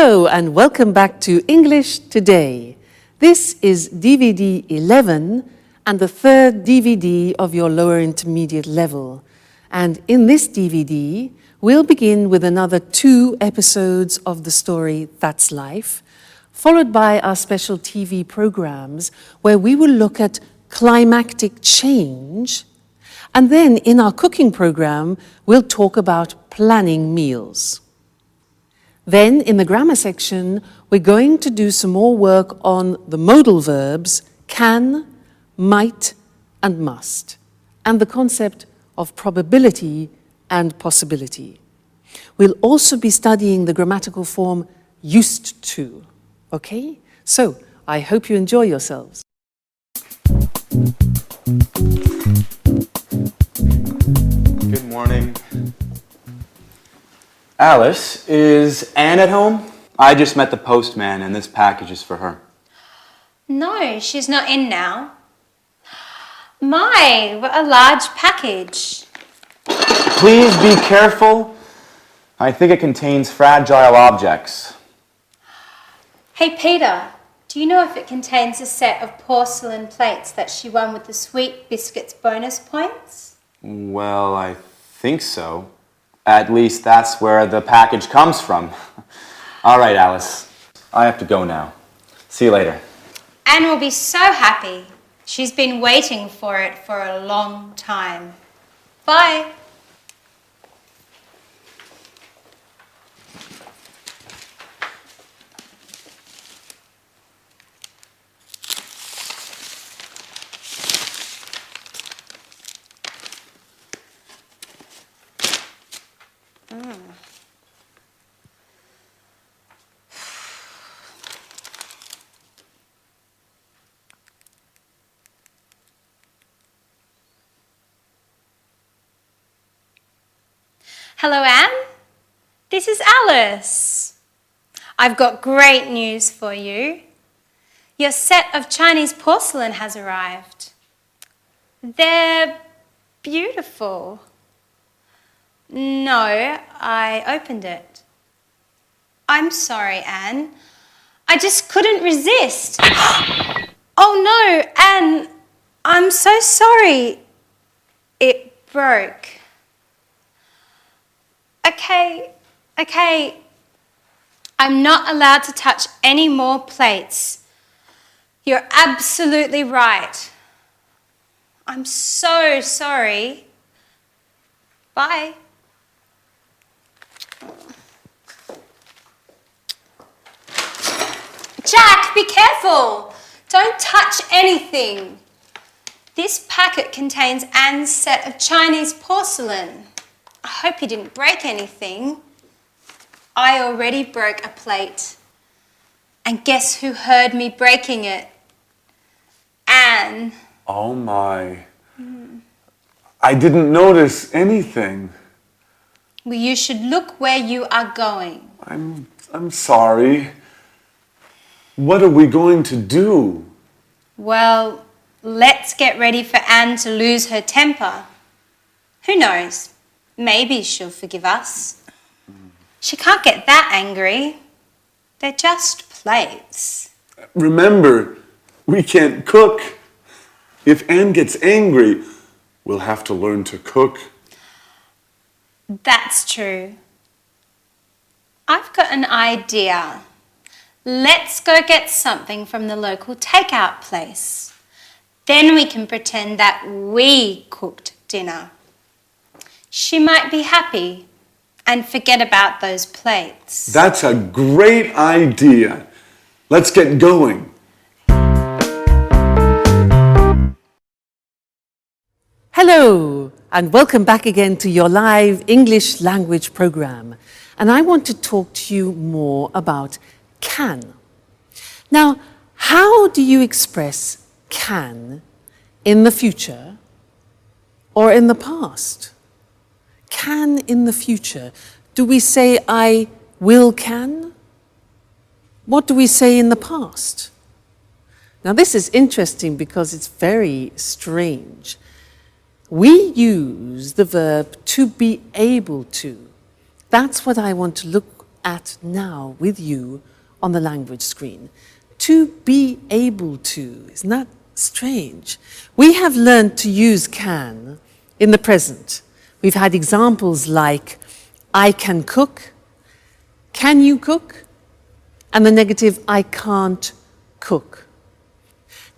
Hello and welcome back to English Today. This is DVD 11 and the third DVD of your lower intermediate level. And in this DVD, we'll begin with another 2 episodes of the story That's Life, followed by our special TV programs where we will look at climactic change. And then in our cooking program, we'll talk about planning meals. Then, in the grammar section, we're going to do some more work on the modal verbs can, might, and must, and the concept of probability and possibility. We'll also be studying the grammatical form used to, okay? So, I hope you enjoy yourselves. Good morning. Alice, is Anne at home? I just met the postman and this package is for her. No, she's not in now. My, what a large package. Please be careful. I think it contains fragile objects. Hey Peter, do you know if it contains a set of porcelain plates that she won with the Sweet Biscuits bonus points? Well, I think so. At least that's where the package comes from. All right, Alice. I have to go now. See you later. Anne will be so happy. She's been waiting for it for a long time. Bye. Hello, Anne. This is Alice. I've got great news for you. Your set of Chinese porcelain has arrived. They're beautiful. No, I opened it. I'm sorry, Anne. I just couldn't resist. Oh no, Anne, I'm so sorry. It broke. Okay. I'm not allowed to touch any more plates. You're absolutely right. I'm so sorry. Bye. Jack, be careful. Don't touch anything. This packet contains Anne's set of Chinese porcelain. I hope you didn't break anything. I already broke a plate. And guess who heard me breaking it? Anne. Oh my. I didn't notice anything. Well, you should look where you are going. I'm sorry. What are we going to do? Well, let's get ready for Anne to lose her temper. Who knows? Maybe she'll forgive us. She can't get that angry. They're just plates. Remember, we can't cook. If Anne gets angry, we'll have to learn to cook. That's true. I've got an idea. Let's go get something from the local takeout place. Then we can pretend that we cooked dinner. She might be happy and forget about those plates. That's a great idea. Let's get going. Hello and welcome back again to your live English language program. And I want to talk to you more about can. Now, how do you express can in the future or in the past? Can in the future. Do we say I will can? What do we say in the past? Now this is interesting because it's very strange. We use the verb to be able to. That's what I want to look at now with you on the language screen. To be able to, isn't that strange? We have learned to use can in the present. We've had examples like, I can cook, can you cook? And the negative, I can't cook.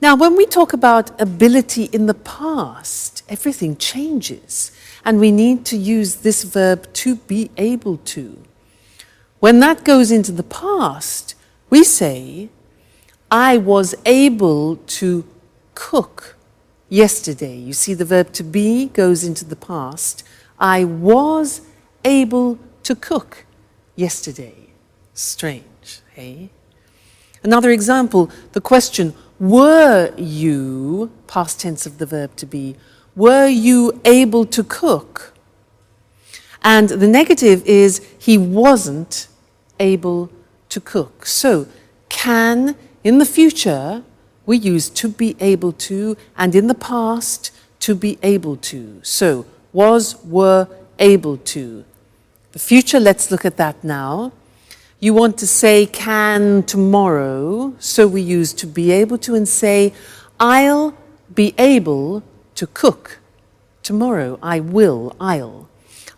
Now, when we talk about ability in the past, everything changes, and we need to use this verb to be able to. When that goes into the past, we say, I was able to cook yesterday. You see, the verb to be goes into the past. I was able to cook yesterday. Strange, eh? Another example, the question, were you, past tense of the verb to be, were you able to cook? And the negative is, he wasn't able to cook. So, can, in the future, we use to be able to, and in the past, to be able to. So, was, were, able to. The future, let's look at that now. You want to say can tomorrow, so we use to be able to and say, I'll be able to cook tomorrow. I'll.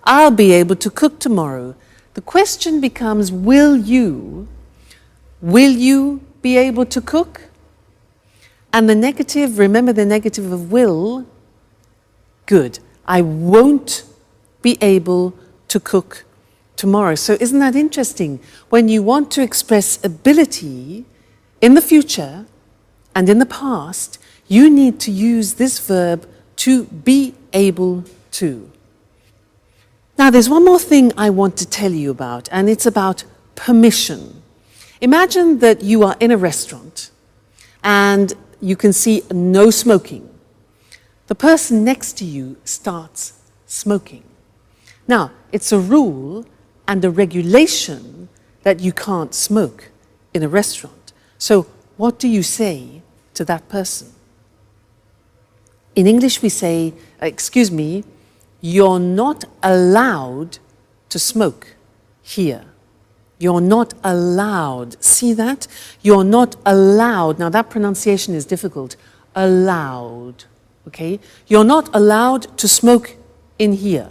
I'll be able to cook tomorrow. The question becomes, will you? Will you be able to cook? And the negative, remember the negative of will? Good. I won't be able to cook tomorrow. So isn't that interesting? When you want to express ability in the future and in the past, you need to use this verb to be able to. Now there's one more thing I want to tell you about, and it's about permission. Imagine that you are in a restaurant and you can see no smoking. The person next to you starts smoking. Now, it's a rule and a regulation that you can't smoke in a restaurant. So what do you say to that person? In English we say, excuse me, you're not allowed to smoke here. You're not allowed. See that? You're not allowed. Now that pronunciation is difficult. Allowed. Okay? You're not allowed to smoke in here.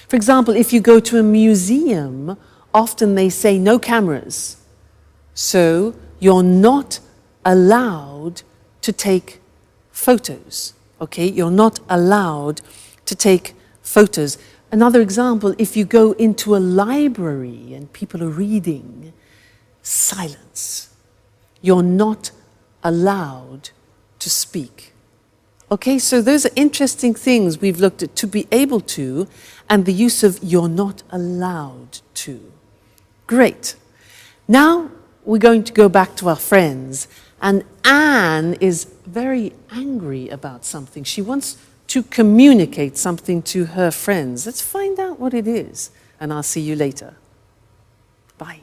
For example, if you go to a museum, often they say no cameras. So you're not allowed to take photos. Okay? You're not allowed to take photos. Another example, if you go into a library and people are reading, silence. You're not allowed to speak. Okay, so those are interesting things we've looked at, to be able to, and the use of you're not allowed to. Great. Now we're going to go back to our friends, and Anne is very angry about something. She wants to communicate something to her friends. Let's find out what it is, and I'll see you later. Bye.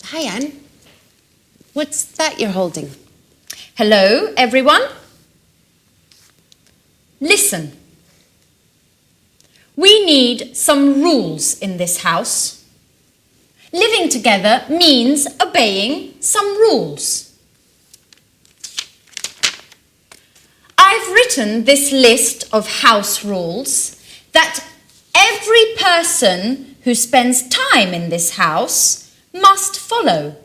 Hi, Anne. What's that you're holding? Hello, everyone. Listen. We need some rules in this house. Living together means obeying some rules. I've written this list of house rules that every person who spends time in this house must follow.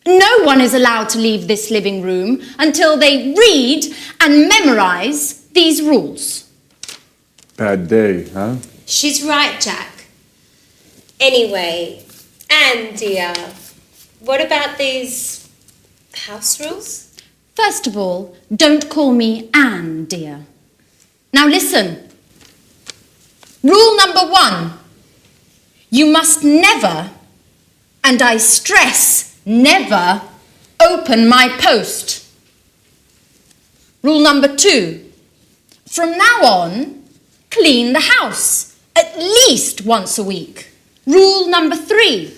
No one is allowed to leave this living room until they read and memorize these rules. Bad day, huh? She's right, Jack. Anyway, Anne, dear, what about these house rules? First of all, don't call me Anne, dear. Now listen. Rule number 1. You must never, and I stress never, open my post. Rule number 2. From now on, clean the house At least once a week. Rule number 3.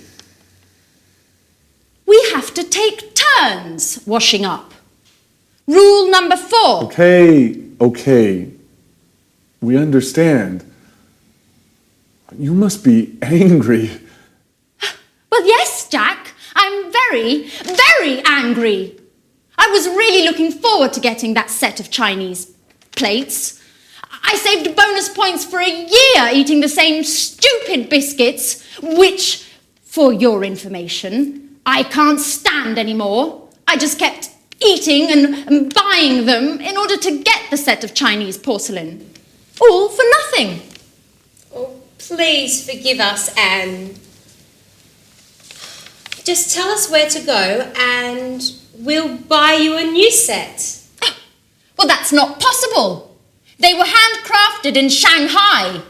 We have to take turns washing up. Rule number 4. Okay. We understand. You must be angry. Well, yes, Jack. I'm very, very angry. I was really looking forward to getting that set of Chinese plates. I saved bonus points for a year eating the same stupid biscuits, which, for your information, I can't stand anymore. I just kept eating and buying them in order to get the set of Chinese porcelain. All for nothing. Oh, please forgive us, Anne. Just tell us where to go and we'll buy you a new set. Well, that's not possible. They were handcrafted in Shanghai.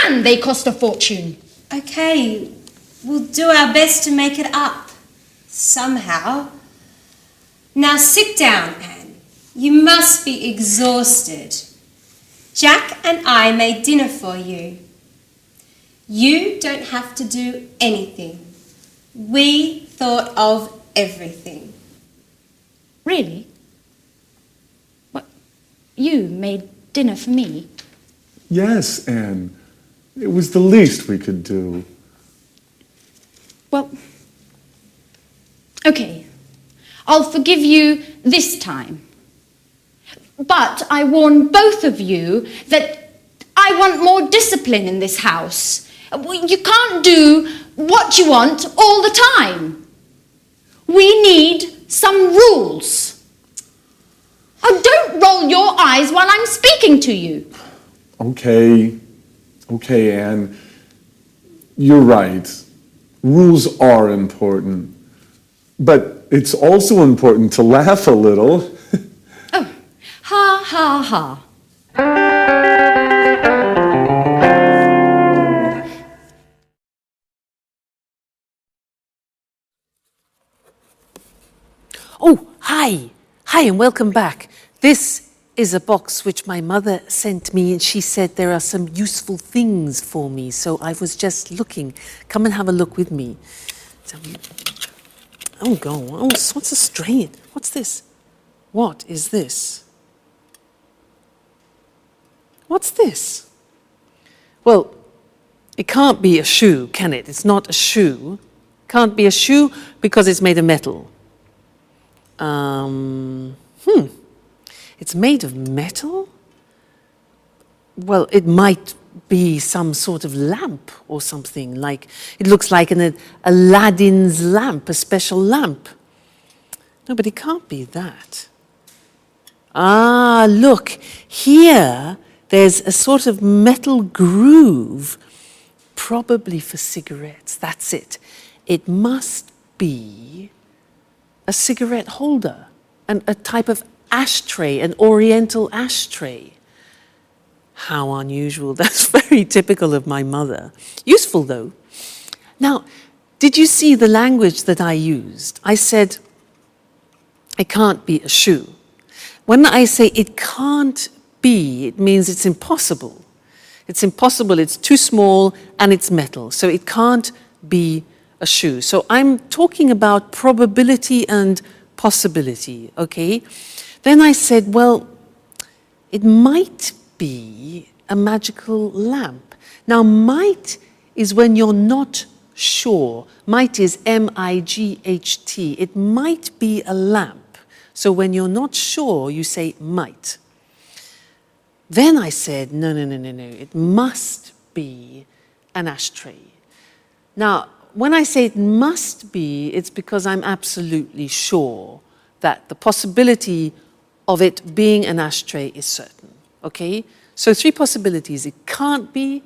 And they cost a fortune. Okay, we'll do our best to make it up. Somehow. Now sit down, Anne. You must be exhausted. Jack and I made dinner for you. You don't have to do anything. We thought of everything. Really? What? You made dinner for me? Yes, Anne. It was the least we could do. Well, okay. I'll forgive you this time. But I warn both of you that I want more discipline in this house. You can't do what you want all the time. We need some rules. Oh, don't roll your eyes while I'm speaking to you. Okay, Anne. You're right. Rules are important. But it's also important to laugh a little. Oh, ha, ha, ha. Oh, hi. Hi and welcome back. This is a box which my mother sent me and she said there are some useful things for me. So I was just looking. Come and have a look with me. Oh, go. Oh, what's a strain? What's this? What is this? What's this? Well, it can't be a shoe, can it? It's not a shoe. Can't be a shoe because it's made of metal. It's made of metal? Well, it might be some sort of lamp or something, like it looks like an Aladdin's lamp, a special lamp. No, but it can't be that. Ah, look, here there's a sort of metal groove, probably for cigarettes. That's it. It must be a cigarette holder, and a type of ashtray, an oriental ashtray. How unusual. That's very typical of my mother. Useful though. Now, did you see the language that I used? I said, it can't be a shoe. When I say it can't be, it means it's impossible. It's impossible, it's too small, and it's metal. So it can't be a shoe. So I'm talking about probability and possibility, okay? Then I said, well, it might be a magical lamp. Now, might is when you're not sure. Might is M-I-G-H-T. It might be a lamp. So when you're not sure, you say might. Then I said, no. It must be an ashtray. Now, when I say it must be, it's because I'm absolutely sure that the possibility of it being an ashtray is certain, okay? So 3 possibilities: it can't be,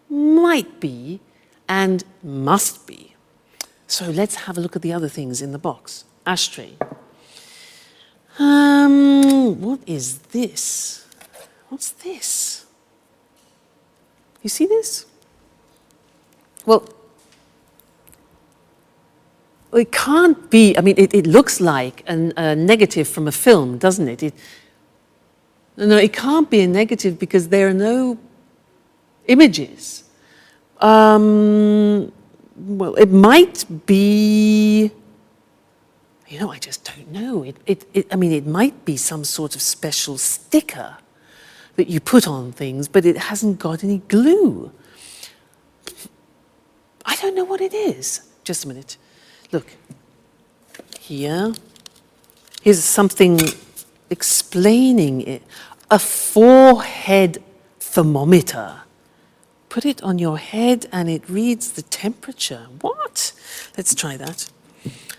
might be, and must be. So let's have a look at the other things in the box. Ashtray. What is this? What's this? You see this? Well, it can't be, I mean, it looks like a negative from a film, doesn't it? No, it can't be a negative because there are no images. Well, it might be, I just don't know. I mean, it might be some sort of special sticker that you put on things, but it hasn't got any glue. I don't know what it is. Just a minute. Look, here's something explaining it. A forehead thermometer. Put it on your head and it reads the temperature. What? Let's try that.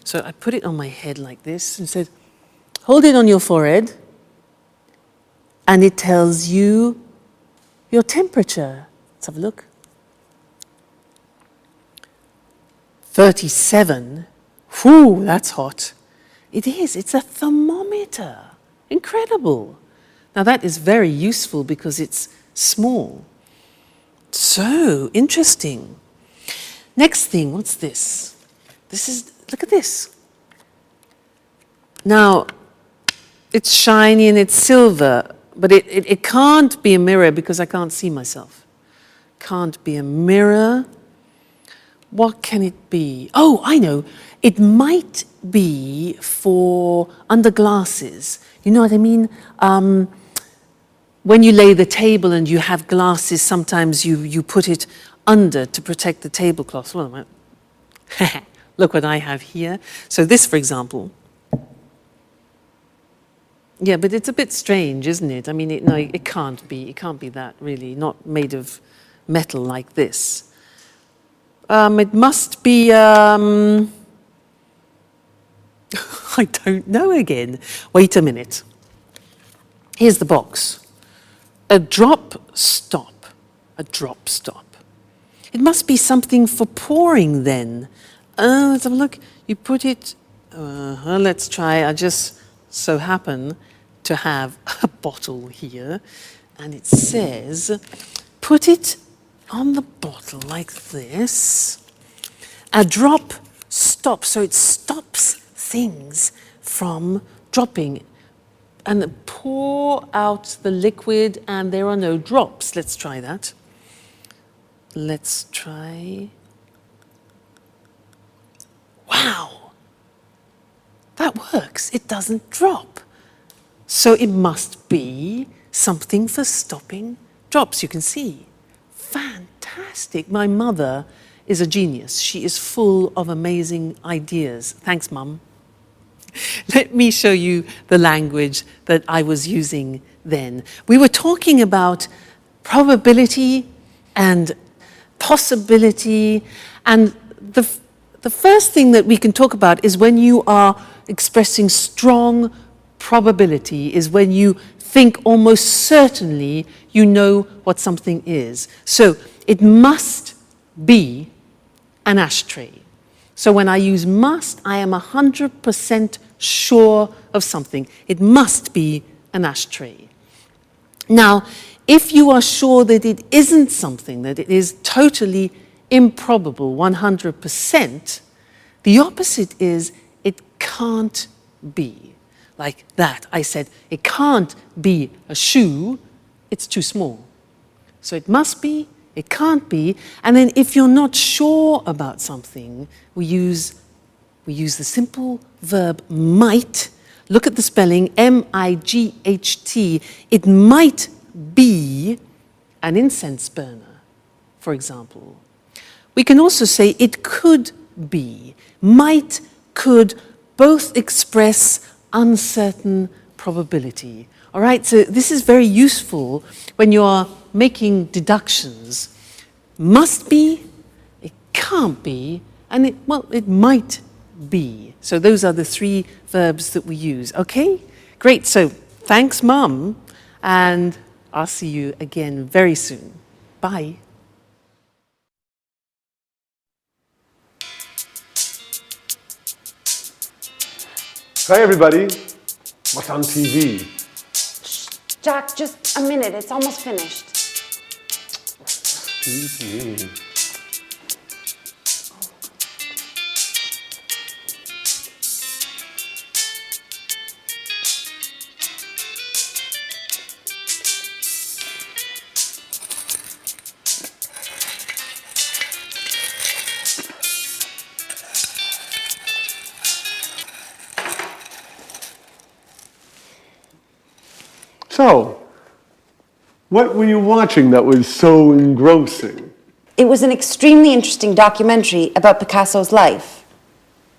So I put it on my head like this and said, hold it on your forehead, and it tells you your temperature. Let's have a look. 37. Whew, that's hot. It is. It's a thermometer. Incredible. Now that is very useful because it's small. So interesting. Next thing, what's this? Look at this. Now, it's shiny and it's silver, but it can't be a mirror because I can't see myself. Can't be a mirror. What can it be? Oh, I know. It might be for under glasses. You know what I mean? When you lay the table and you have glasses, sometimes you put it under to protect the tablecloth. Well, look what I have here. So this, for example. Yeah, but it's a bit strange, isn't it? I mean, it can't be. It can't be that, really. Not made of metal like this. It must be, I don't know again. Wait a minute. Here's the box. A drop stop. A drop stop. It must be something for pouring then. Let's have a look. You put it, let's try. I just so happen to have a bottle here. And it says, put it on the bottle like this. A drop stop. So it stops things from dropping. And pour out the liquid and there are no drops. Let's try that. Let's try. Wow! That works. It doesn't drop. So it must be something for stopping drops. You can see. Fantastic. My mother is a genius. She is full of amazing ideas. Thanks, Mum. Let me show you the language that I was using then. We were talking about probability and possibility, and the first thing that we can talk about is when you are expressing strong probability, is when you think almost certainly you know what something is. So it must be an ashtray. So when I use must, I am 100% sure of something. It must be an ashtray. Now, if you are sure that it isn't something, that it is totally improbable, 100%, the opposite is it can't be. Like that, I said, it can't be a shoe, it's too small. So it must be, it can't be, and then if you're not sure about something, we use the simple verb might. Look at the spelling, M-I-G-H-T. It might be an incense burner, for example. We can also say it could be. Might, could, both express uncertain probability. All right, so this is very useful when you are making deductions. Must be, it can't be, and it might be. So those are the three verbs that we use. Okay, great. So thanks, Mum, and I'll see you again very soon. Bye. Hi, everybody. What's on TV? Jack, just a minute. It's almost finished. Excuse me. So, what were you watching that was so engrossing? It was an extremely interesting documentary about Picasso's life.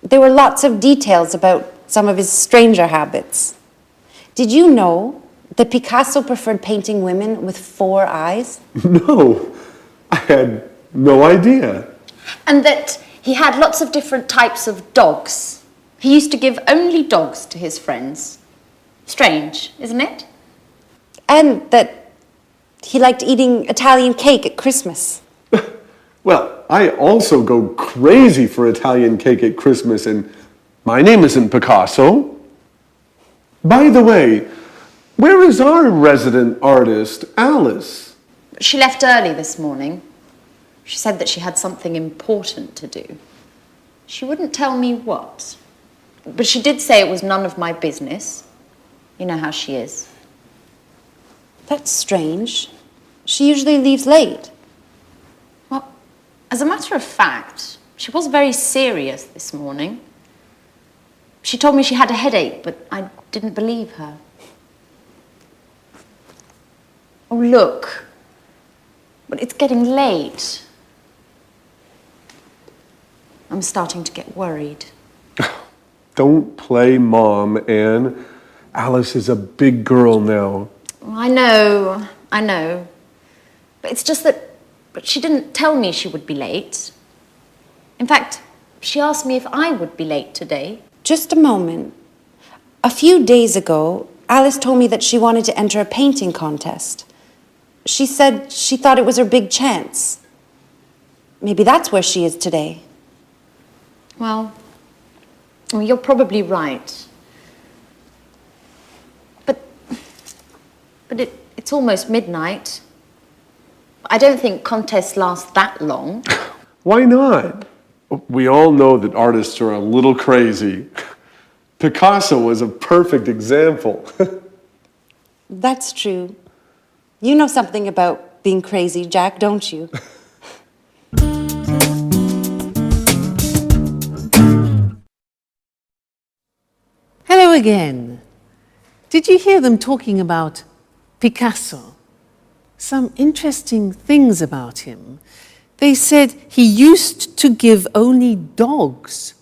There were lots of details about some of his stranger habits. Did you know that Picasso preferred painting women with 4 eyes? No, I had no idea. And that he had lots of different types of dogs. He used to give only dogs to his friends. Strange, isn't it? And that he liked eating Italian cake at Christmas. Well, I also go crazy for Italian cake at Christmas, and my name isn't Picasso. By the way, where is our resident artist, Alice? She left early this morning. She said that she had something important to do. She wouldn't tell me what, but she did say it was none of my business. You know how she is. That's strange. She usually leaves late. Well, as a matter of fact, she was very serious this morning. She told me she had a headache, but I didn't believe her. Oh, look. But it's getting late. I'm starting to get worried. Don't play mom, Anne. Alice is a big girl now. I know. But it's just that she didn't tell me she would be late. In fact, she asked me if I would be late today. Just a moment. A few days ago, Alice told me that she wanted to enter a painting contest. She said she thought it was her big chance. Maybe that's where she is today. Well, you're probably right. But it's almost midnight. I don't think contests last that long. Why not? We all know that artists are a little crazy. Picasso was a perfect example. That's true. You know something about being crazy, Jack, don't you? Hello again. Did you hear them talking about Picasso? Some interesting things about him. They said he used to give only dogs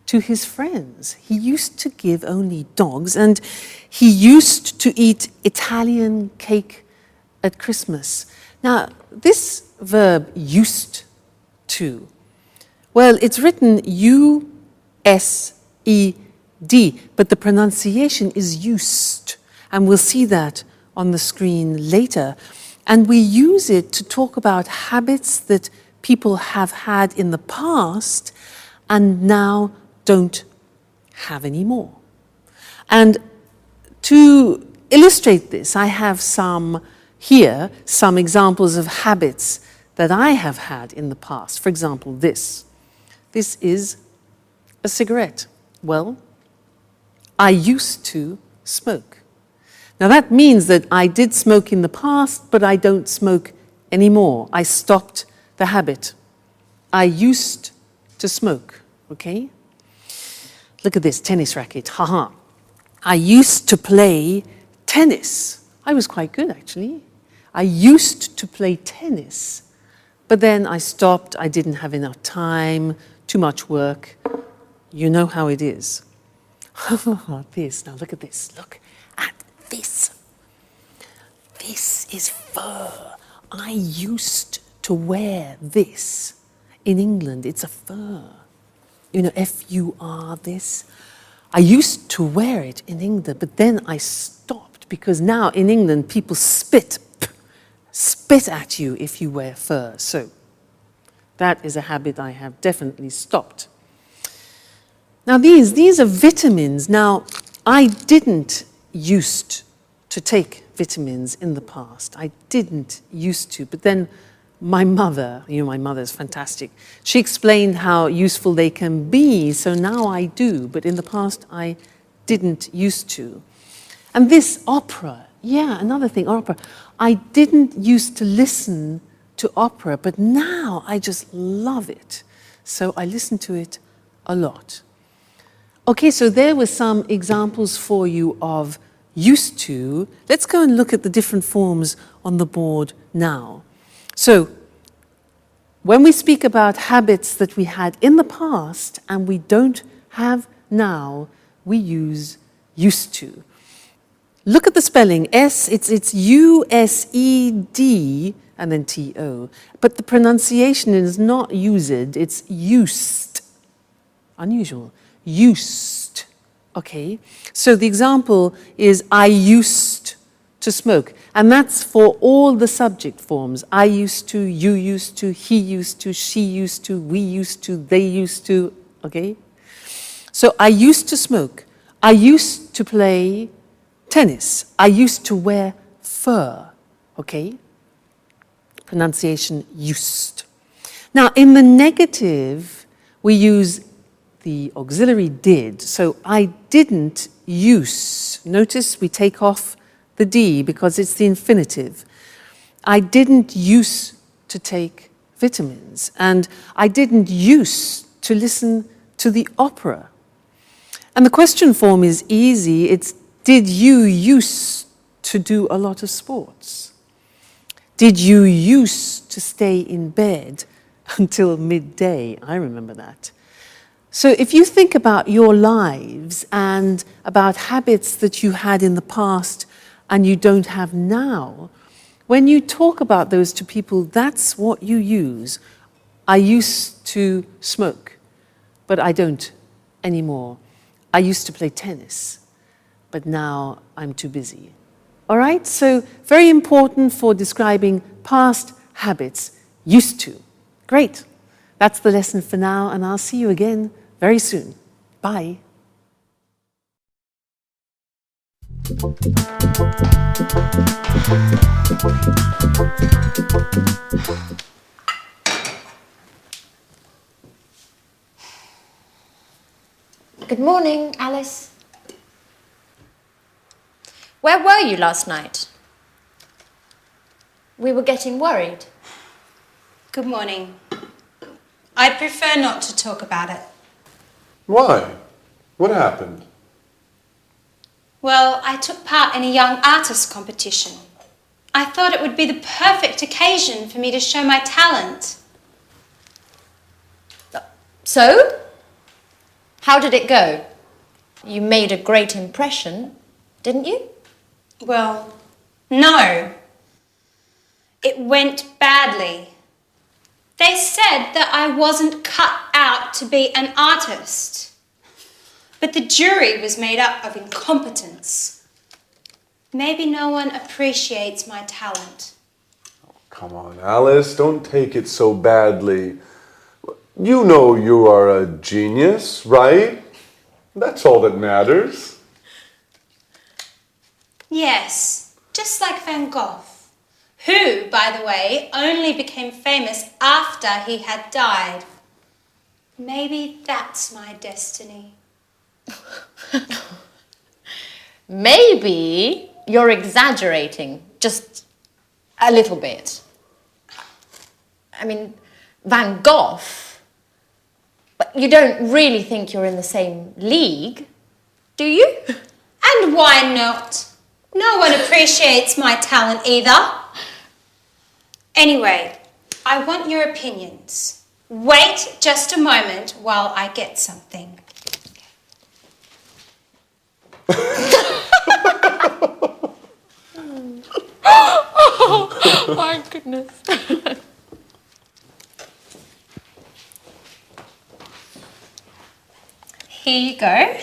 to his friends. He used to give only dogs, and he used to eat Italian cake at Christmas. Now, this verb used to, well, it's written U-S-E-D, but the pronunciation is used, and we'll see that on the screen later. And we use it to talk about habits that people have had in the past and now don't have anymore. And to illustrate this, I have some examples of habits that I have had in the past. For example, this. This is a cigarette. Well, I used to smoke. Now that means that I did smoke in the past, but I don't smoke anymore. I stopped the habit. I used to smoke, okay? Look at this tennis racket, haha. I used to play tennis. I was quite good, actually. I used to play tennis, but then I stopped. I didn't have enough time, too much work. You know how it is. This, now look at this, look at this. This is fur. I used to wear this. In England, it's a fur. You know, F-U-R, this. I used to wear it in England, but then I stopped because now in England, people spit at you if you wear fur. So that is a habit I have definitely stopped. Now these are vitamins. Now, I didn't used to take vitamins in the past. I didn't used to, but then my mother, my mother is fantastic. She explained how useful they can be, so now I do, but in the past I didn't used to. And this opera, another thing, opera. I didn't used to listen to opera, but now I just love it. So I listen to it a lot. Okay, so there were some examples for you of used to, let's go and look at the different forms on the board now. So, when we speak about habits that we had in the past and we don't have now, we use used to. Look at the spelling. It's U-S-E-D and then T-O. But the pronunciation is not used, it's used. Unusual. Used. Okay? So the example is I used to smoke. And that's for all the subject forms. I used to, you used to, he used to, she used to, we used to, they used to. Okay? So I used to smoke. I used to play tennis. I used to wear fur. Okay? Pronunciation used. Now, in the negative, we use the auxiliary did. So I didn't use. Notice we take off the D because it's the infinitive. I didn't use to take vitamins. And I didn't use to listen to the opera. And the question form is easy. It's did you use to do a lot of sports? Did you used to stay in bed until midday? I remember that. So if you think about your lives and about habits that you had in the past and you don't have now, when you talk about those to people, that's what you use. I used to smoke, but I don't anymore. I used to play tennis, but now I'm too busy. All right, so very important for describing past habits, used to. Great. That's the lesson for now, and I'll see you again very soon. Bye. Good morning, Alice. Where were you last night? We were getting worried. Good morning. I'd prefer not to talk about it. Why? What happened? Well, I took part in a young artist competition. I thought it would be the perfect occasion for me to show my talent. So? How did it go? You made a great impression, didn't you? Well, no. It went badly. They said that I wasn't cut out to be an artist. But the jury was made up of incompetents. Maybe no one appreciates my talent. Come on, Alice, don't take it so badly. You know you are a genius, right? That's all that matters. Yes, just like Van Gogh, who, by the way, only became famous after he had died. Maybe that's my destiny. Maybe you're exaggerating, just a little bit. I mean, Van Gogh, but you don't really think you're in the same league, do you? And why not? No one appreciates my talent either. Anyway, I want your opinions. Wait just a moment while I get something. Oh my goodness. Here you go.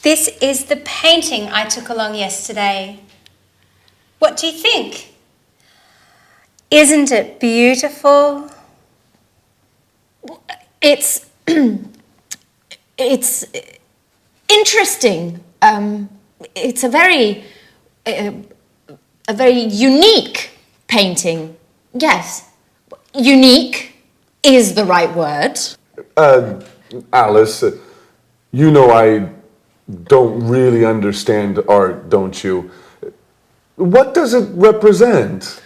This is the painting I took along yesterday. What do you think? Isn't it beautiful? It's it's interesting. It's a very unique painting. Yes, unique is the right word. Alice, you know I don't really understand art, don't you? What does it represent?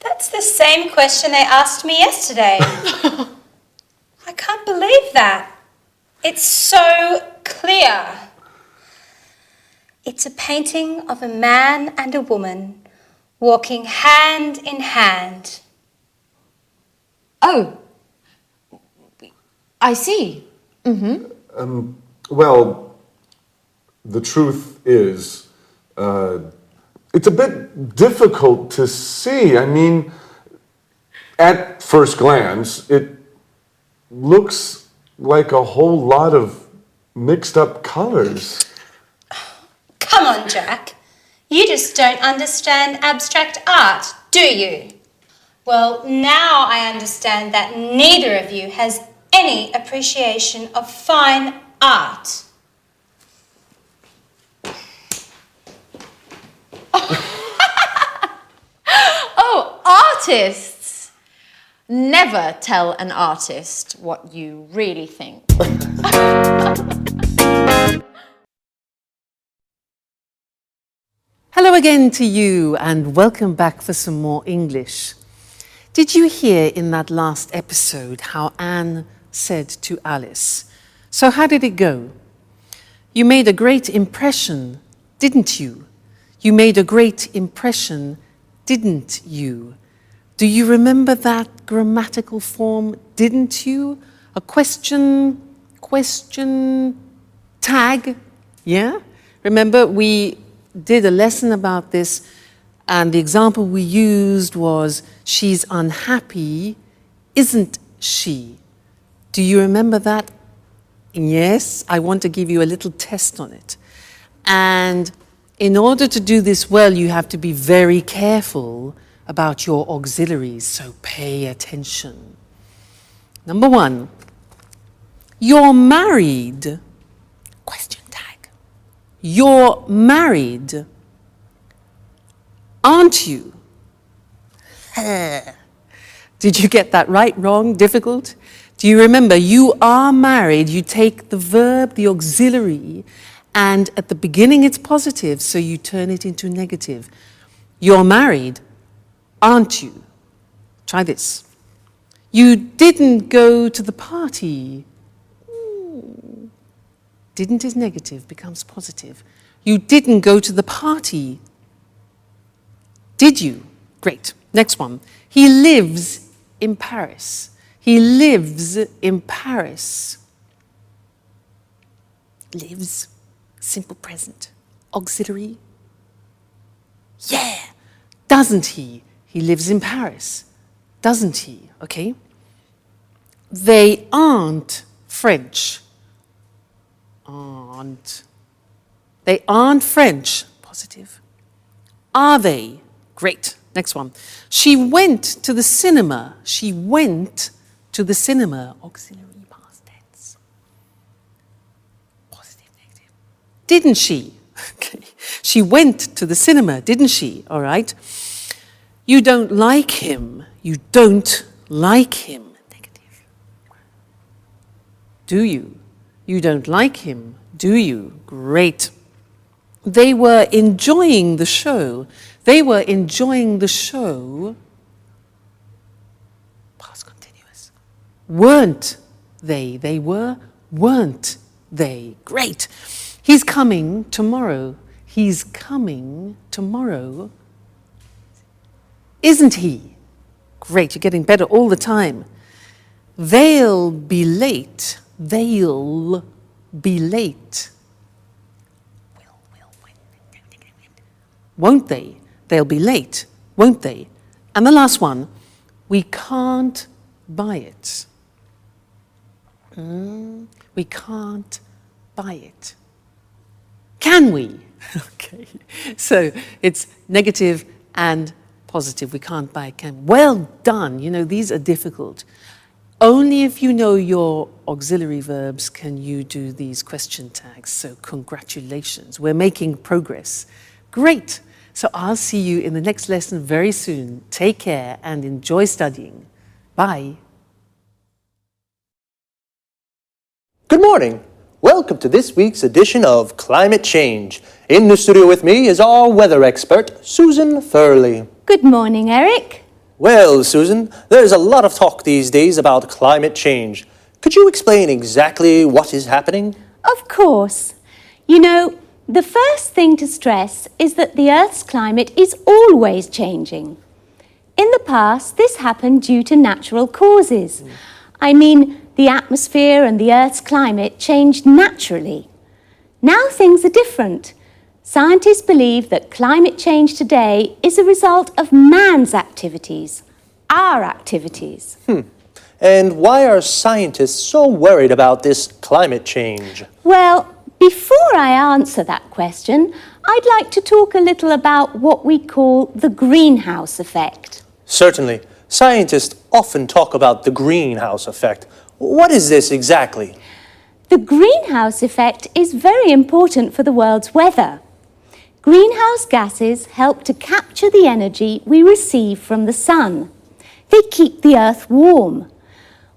That's the same question they asked me yesterday. I can't believe that. It's so clear. It's a painting of a man and a woman walking hand in hand. Oh, I see. Well, the truth is, it's a bit difficult to see. I mean, at first glance, it looks like a whole lot of mixed up colors. Come on, Jack. You just don't understand abstract art, do you? Well, now I understand that neither of you has any appreciation of fine art. Oh, artists! Never tell an artist what you really think. Hello again to you and welcome back for some more English. Did you hear in that last episode how Anne said to Alice, "So how did it go? You made a great impression, didn't you? You made a great impression, didn't you?" Do you remember that grammatical form, didn't you? A question tag, yeah? Remember we did a lesson about this and the example we used was, she's unhappy, isn't she? Do you remember that? Yes, I want to give you a little test on it. And in order to do this well, you have to be very careful about your auxiliaries, so pay attention. Number one, you're married, question tag. You're married, aren't you? Did you get that right, wrong, difficult? Do you remember, you are married, you take the verb, the auxiliary, and at the beginning it's positive, so you turn it into negative. You're married, aren't you? Try this. You didn't go to the party. Didn't is negative, becomes positive. You didn't go to the party. Did you? Great. Next one. He lives in Paris. He lives in Paris. Lives, simple present. Auxiliary. Yeah. Doesn't he? He lives in Paris. Doesn't he? Okay. They aren't French. Aren't. They aren't French. Positive. Are they? Great. Next one. She went to the cinema. She went to the cinema. Auxiliary past tense. Positive, negative. Didn't she? Okay. She went to the cinema, didn't she? All right. You don't like him. You don't like him. Negative. Do you? You don't like him, do you? Great. They were enjoying the show. They were enjoying the show. Past continuous. Weren't they? They were. Weren't they? Great. He's coming tomorrow. He's coming tomorrow. Isn't he? Great, you're getting better all the time. They'll be late. They'll be late. Won't they? They'll be late, won't they? And the last one, we can't buy it. We can't buy it. Can we? Okay, so it's negative and positive. We can't buy it. Can. Well done. You know, these are difficult. Only if you know your auxiliary verbs can you do these question tags. So congratulations. We're making progress. Great. So I'll see you in the next lesson very soon. Take care and enjoy studying. Bye. Good morning. Welcome to this week's edition of Climate Change. In the studio with me is our weather expert, Susan Furley. Good morning, Eric. Well, Susan, there's a lot of talk these days about climate change. Could you explain exactly what is happening? Of course. You know, The first thing to stress is that the Earth's climate is always changing. In the past, this happened due to natural causes. I mean, the atmosphere and the Earth's climate changed naturally. Now things are different. Scientists believe that climate change today is a result of man's activities, our activities. And why are scientists so worried about this climate change? Well, before I answer that question, I'd like to talk a little about what we call the greenhouse effect. Certainly. Scientists often talk about the greenhouse effect. What is this exactly? The greenhouse effect is very important for the world's weather. Greenhouse gases help to capture the energy we receive from the sun. They keep the Earth warm.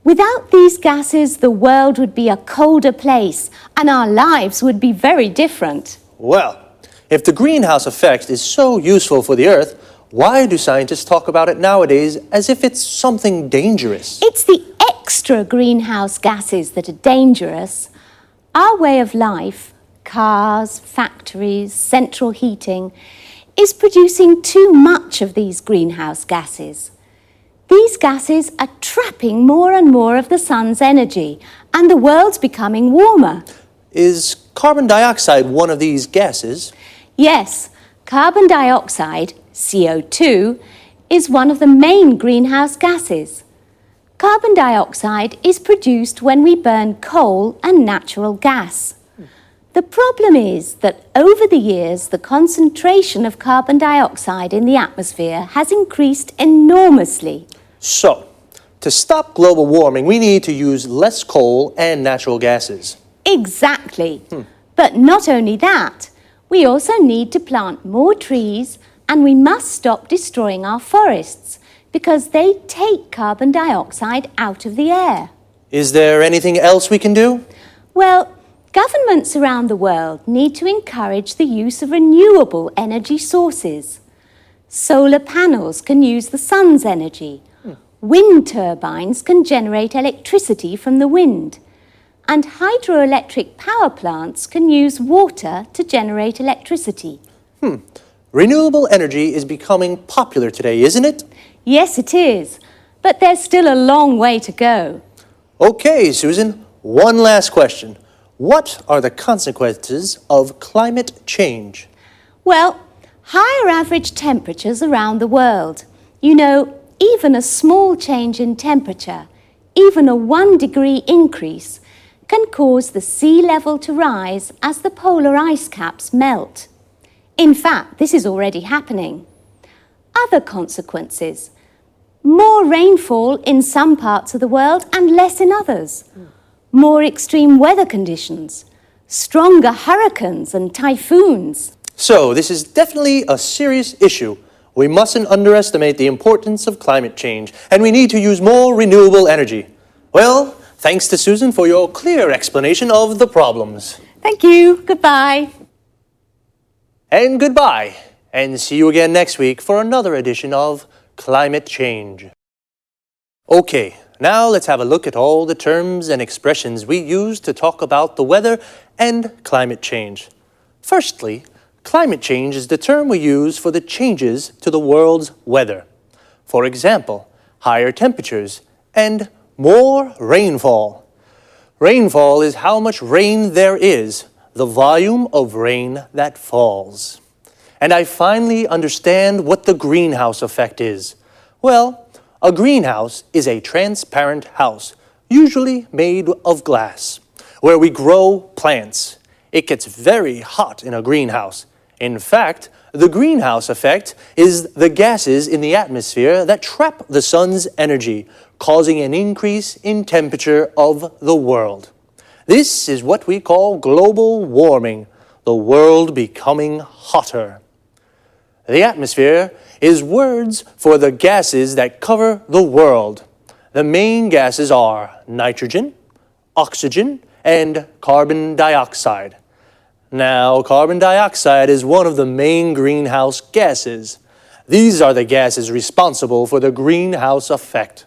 Without these gases, the world would be a colder place and our lives would be very different. Well, if the greenhouse effect is so useful for the Earth, why do scientists talk about it nowadays as if it's something dangerous? It's the extra greenhouse gases that are dangerous. Our way of life, cars, factories, central heating, is producing too much of these greenhouse gases. These gases are trapping more and more of the sun's energy, and the world's becoming warmer. Is carbon dioxide one of these gases? Yes, carbon dioxide, CO2, is one of the main greenhouse gases. Carbon dioxide is produced when we burn coal and natural gas. The problem is that over the years, the concentration of carbon dioxide in the atmosphere has increased enormously. So, to stop global warming, we need to use less coal and natural gases. Exactly. But not only that, we also need to plant more trees and we must stop destroying our forests because they take carbon dioxide out of the air. Is there anything else we can do? Well, governments around the world need to encourage the use of renewable energy sources. Solar panels can use the sun's energy. Wind turbines can generate electricity from the wind. And hydroelectric power plants can use water to generate electricity. Renewable energy is becoming popular today, isn't it? Yes, it is. But there's still a long way to go. Okay, Susan, one last question. What are the consequences of climate change? Well, higher average temperatures around the world. You know, even a small change in temperature, even a 1 degree increase, can cause the sea level to rise as the polar ice caps melt. In fact, this is already happening. Other consequences: more rainfall in some parts of the world and less in others. More extreme weather conditions, stronger hurricanes and typhoons. So, this is definitely a serious issue. We mustn't underestimate the importance of climate change, and we need to use more renewable energy. Well, thanks to Susan for your clear explanation of the problems. Thank you. Goodbye. And goodbye, and see you again next week for another edition of Climate Change. Okay, now let's have a look at all the terms and expressions we use to talk about the weather and climate change. Firstly, climate change is the term we use for the changes to the world's weather. For example, higher temperatures and more rainfall. Rainfall is how much rain there is, the volume of rain that falls. And I finally understand what the greenhouse effect is. Well, a greenhouse is a transparent house, usually made of glass, where we grow plants. It gets very hot in a greenhouse. In fact, the greenhouse effect is the gases in the atmosphere that trap the sun's energy, causing an increase in temperature of the world. This is what we call global warming, the world becoming hotter. The atmosphere is words for the gases that cover the world. The main gases are nitrogen, oxygen, and carbon dioxide. Now, carbon dioxide is one of the main greenhouse gases. These are the gases responsible for the greenhouse effect.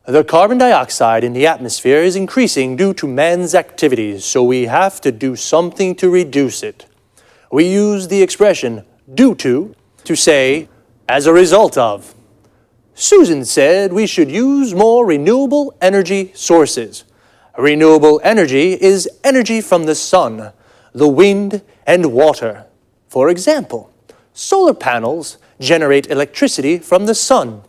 The carbon dioxide in the atmosphere is increasing due to man's activities, so we have to do something to reduce it. we use the expression due to say as a result of. Susan said we should use more renewable energy sources. Renewable energy is energy from the sun, the wind, and water. For example, solar panels generate electricity from the sun,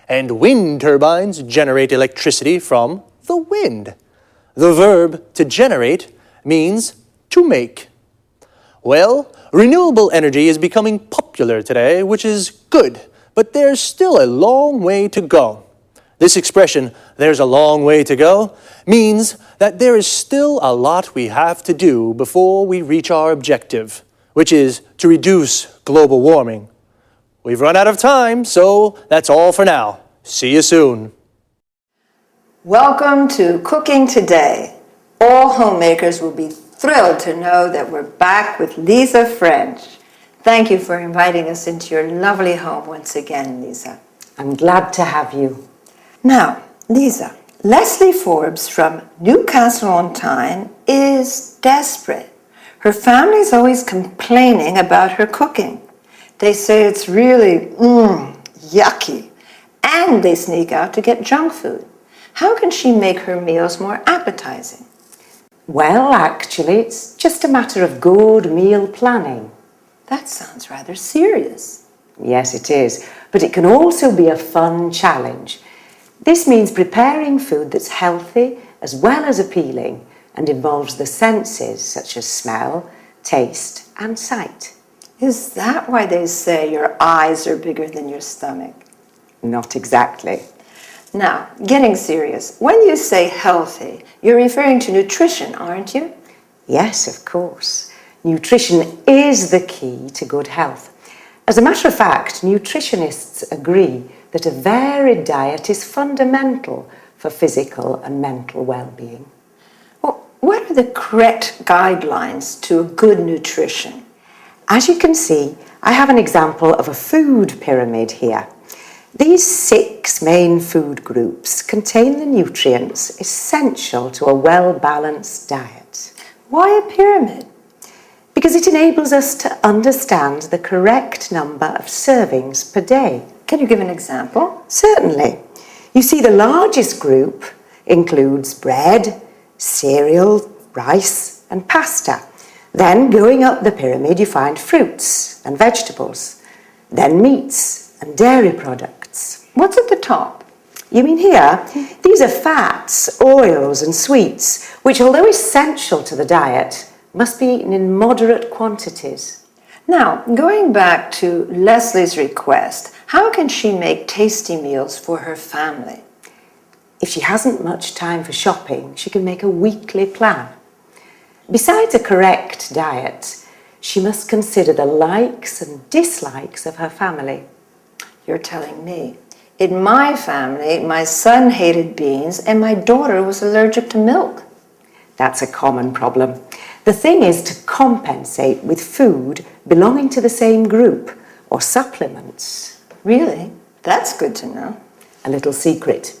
and wind turbines generate electricity from the wind. The verb to generate means to make. Well, renewable energy is becoming popular today, which is good, but there's still a long way to go. This expression, "there's a long way to go," means that there is still a lot we have to do before we reach our objective, which is to reduce global warming. We've run out of time, so that's all for now. See you soon. Welcome to Cooking Today. All homemakers will be thrilled to know that we're back with Lisa French. Thank you for inviting us into your lovely home once again, Lisa. I'm glad to have you. Now, Lisa, Leslie Forbes from Newcastle-on-Tyne is desperate. Her family's always complaining about her cooking. They say it's really, yucky, and they sneak out to get junk food. How can she make her meals more appetizing? Well, actually, it's just a matter of good meal planning. That sounds rather serious. Yes, it is, but it can also be a fun challenge. This means preparing food that's healthy as well as appealing and involves the senses such as smell, taste, and sight. Is that why they say your eyes are bigger than your stomach? Not exactly. Now, getting serious, when you say healthy, you're referring to nutrition, aren't you? Yes, of course. Nutrition is the key to good health. As a matter of fact, nutritionists agree that a varied diet is fundamental for physical and mental well-being. Well, what are the correct guidelines to good nutrition? As you can see, I have an example of a food pyramid here. These 6 main food groups contain the nutrients essential to a well-balanced diet. Why a pyramid? Because it enables us to understand the correct number of servings per day. Can you give an example? Certainly. You see, the largest group includes bread, cereal, rice, and pasta. Then, going up the pyramid, you find fruits and vegetables. Then meats and dairy products. What's at the top? You mean here? These are fats, oils, and sweets, which, although essential to the diet, must be eaten in moderate quantities. Now, going back to Leslie's request, how can she make tasty meals for her family? If she hasn't much time for shopping, she can make a weekly plan. Besides a correct diet, she must consider the likes and dislikes of her family. You're telling me. In my family, my son hated beans and my daughter was allergic to milk. That's a common problem. The thing is to compensate with food belonging to the same group or supplements. Really? That's good to know. A little secret.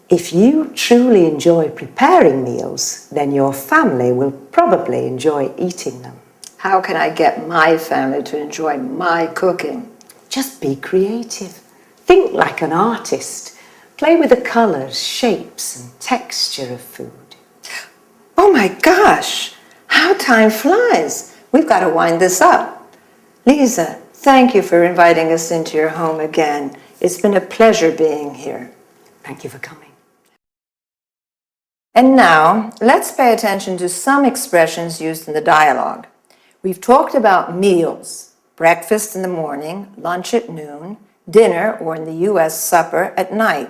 If you truly enjoy preparing meals, then your family will probably enjoy eating them. How can I get my family to enjoy my cooking? Just be creative. Think like an artist. Play with the colours, shapes, and texture of food. Oh my gosh! How time flies. We've got to wind this up. Lisa, thank you for inviting us into your home again. It's been a pleasure being here. Thank you for coming. And now, let's pay attention to some expressions used in the dialogue. We've talked about meals, breakfast in the morning, lunch at noon, dinner, or in the U.S., supper at night.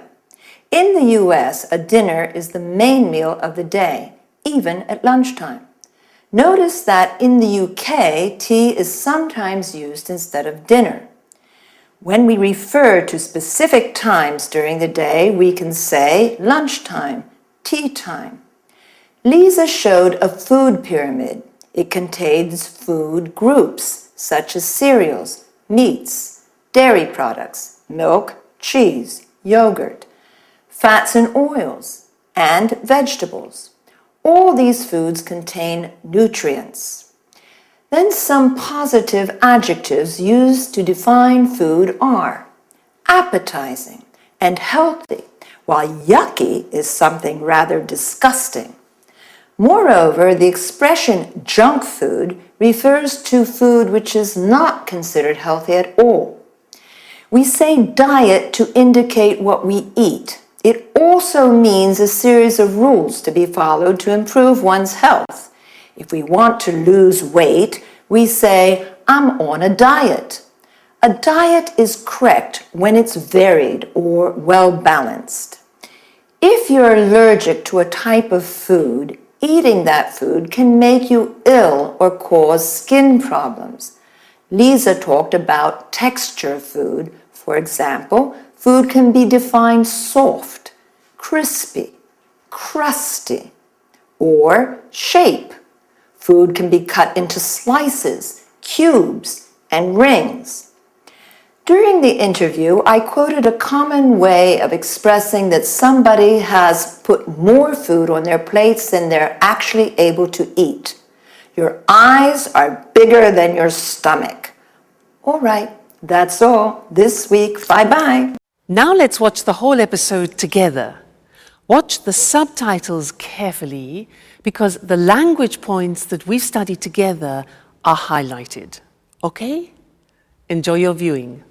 In the U.S., a dinner is the main meal of the day, even at lunchtime. Notice that in the UK, tea is sometimes used instead of dinner. When we refer to specific times during the day, we can say lunchtime, tea time. Lisa showed a food pyramid. It contains food groups, such as cereals, meats, dairy products, milk, cheese, yogurt, fats and oils, and vegetables. All these foods contain nutrients. Then some positive adjectives used to define food are appetizing and healthy, while yucky is something rather disgusting. Moreover, the expression junk food refers to food which is not considered healthy at all. We say diet to indicate what we eat. It also means a series of rules to be followed to improve one's health. If we want to lose weight, we say, I'm on a diet. A diet is correct when it's varied or well-balanced. If you're allergic to a type of food, eating that food can make you ill or cause skin problems. Lisa talked about texture of food. For example, food can be defined soft, crispy, crusty, or shape. Food can be cut into slices, cubes, and rings. During the interview, I quoted a common way of expressing that somebody has put more food on their plates than they're actually able to eat. Your eyes are bigger than your stomach. All right, that's all this week. Bye-bye. Now let's watch the whole episode together. Watch the subtitles carefully because the language points that we've studied together are highlighted. Okay? Enjoy your viewing.